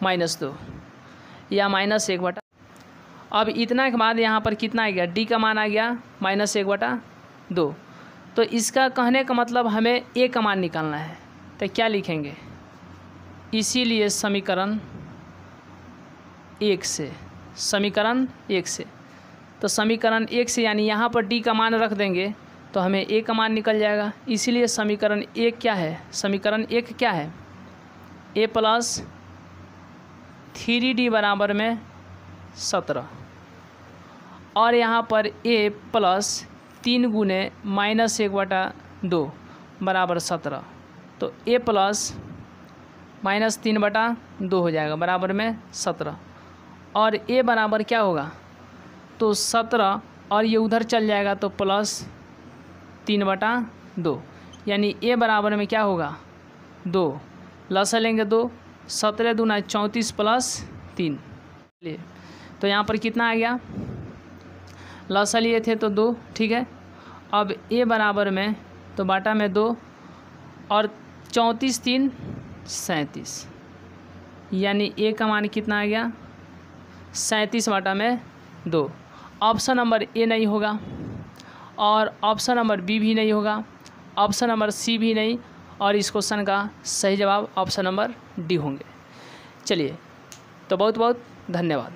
-2 या -1 बटा। अब इतना के बाद यहाँ पर कितना आ गया, D का मान आ गया -1 बटा 2। तो इसका कहने का मतलब हमें A का मान निकालना है, तो क्या लिखेंगे, इसीलिए समीकरण 1 से, समीकरण 1 से, तो समीकरण 1 से यानी यहाँ पर D का मान रख देंगे तो हमें A का मान निकल जाएगा। इसीलिए समीकरण 1 क्या है, समीकरण 1 क्या है, A + 3D बराबर में 17 और यहाँ पर A + 3 गुने -1 बटा 2 बराबर 17, तो A + -3 बटा 2 हो जाएगा बराबर में 17 और A बराबर क्या होगा, तो 17 और ये उधर चल जाएगा तो +3 बटा 2, यानी A बराबर में क्या होगा 2, लसा लेंगे 2, 17 दूना 34 + 3, तो यहाँ पर कितना आ गया, लसा लिए थे तो 2, ठीक है। अब A बराबर में तो बाटा में 2 और 34 3 37, यानी A का मान कितना आ गया 37 बटा में 2। ऑप्शन नंबर A नहीं होगा और ऑप्शन नंबर B भी नहीं होगा, ऑप्शन नंबर C भी नहीं, और इस क्वेश्चन का सही जवाब ऑप्शन नंबर D होंगे। चलिए, तो बहुत बहुत धन्यवाद।